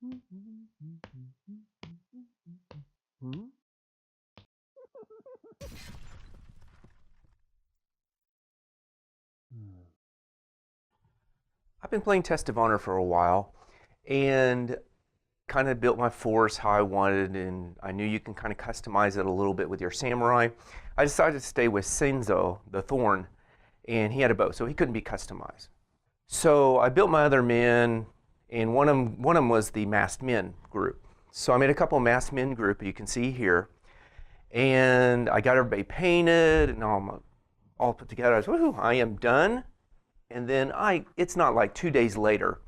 I've been playing Test of Honor for a while and kind of built my force how I wanted, and I knew you can kind of customize it a little bit with your samurai. I decided to stay with Senzo, the Thorn, and he had a bow, so he couldn't be customized. So I built my other men, and one of them was the masked men group. So I made a couple of masked men group, you can see here, and I got everybody painted and all put together. I was, woohoo, I am done. And then it's not like 2 days later,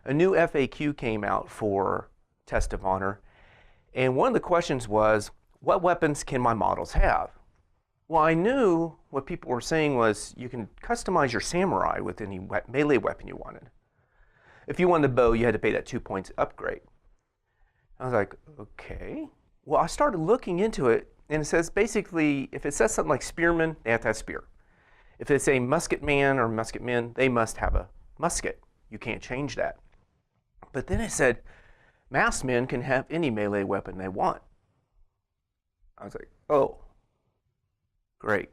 a new FAQ came out for Test of Honor. And one of the questions was, what weapons can my models have? Well, I knew what people were saying was you can customize your samurai with any melee weapon you wanted. If you wanted a bow, you had to pay that 2 points upgrade. I was like, okay. Well, I started looking into it, and it says basically, if it says something like spearman, they have to have spear. If it's a musket man or musket men, they must have a musket. You can't change that. But then it said, masked men can have any melee weapon they want. I was like, oh, great.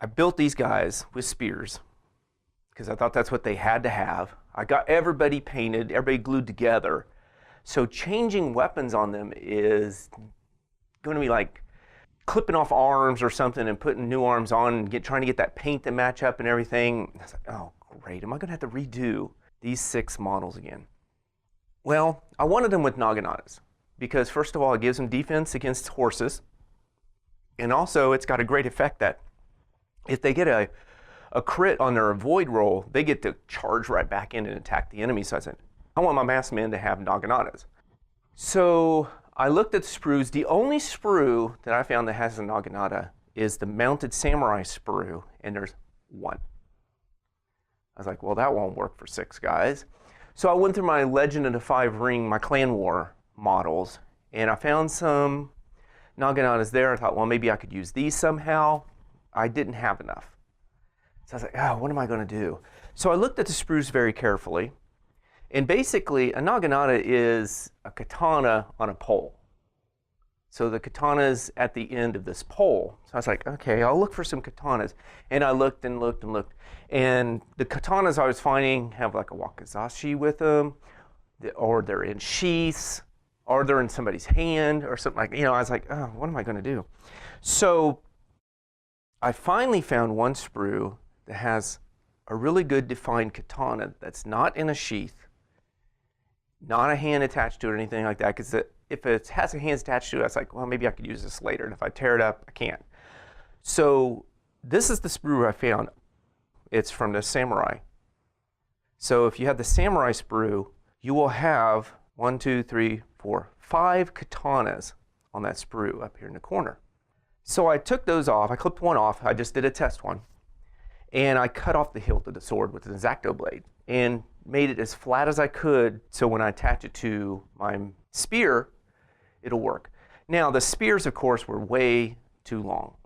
I built these guys with spears because I thought that's what they had to have. I got everybody painted, everybody glued together. So changing weapons on them is going to be like clipping off arms or something and putting new arms on and trying to get that paint to match up and everything. I was like, oh, great. Am I going to have to redo these 6 models again? Well, I wanted them with Naginatas because, first of all, it gives them defense against horses. And also, it's got a great effect that if they get a crit on their avoid roll, they get to charge right back in and attack the enemy. So I said, I want my masked men to have Naginatas. So I looked at the sprues. The only sprue that I found that has a Naginata is the mounted samurai sprue, and there's 1. I was like, well, that won't work for 6 guys. So I went through my Legend of the 5 Ring, my Clan War models, and I found some Naginatas there. I thought, well, maybe I could use these somehow. I didn't have enough. So I was like, oh, what am I going to do? So I looked at the sprues very carefully. And basically, a Naginata is a katana on a pole. So the katana's at the end of this pole. So I was like, okay, I'll look for some katanas. And I looked and looked and looked. And the katanas I was finding have like a wakizashi with them, or they're in sheaths, or they're in somebody's hand, or something like, I was like, oh, what am I going to do? So I finally found one sprue that has a really good defined katana that's not in a sheath, not a hand attached to it or anything like that, because if it has a hand attached to it, I was like, well, maybe I could use this later, and if I tear it up, I can't. So this is the sprue I found. It's from the samurai. So if you have the samurai sprue, you will have 1, 2, 3, 4, 5 katanas on that sprue up here in the corner. So I took those off. I clipped one off. I just did a test one. And I cut off the hilt of the sword with an X-Acto blade and made it as flat as I could so when I attach it to my spear, it'll work. Now, the spears, of course, were way too long.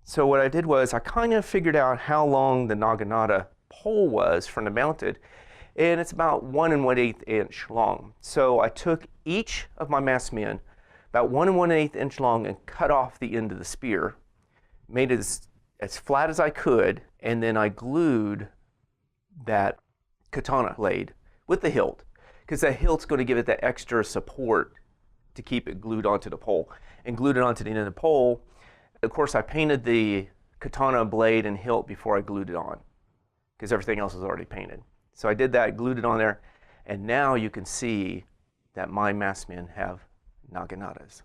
So what I did was I kind of figured out how long the Naginata pole was from the mounted, and it's about 1 1/8 inch long. So I took each of my masked men about 1 1/8 inch long and cut off the end of the spear, made it as flat as I could, and then I glued that katana blade with the hilt, because that hilt's going to give it that extra support to keep it glued onto the pole, and glued it onto the end of the pole. Of course, I painted the katana blade and hilt before I glued it on, because everything else was already painted. So I did that, glued it on there, and now you can see that my masked men have Naginatas.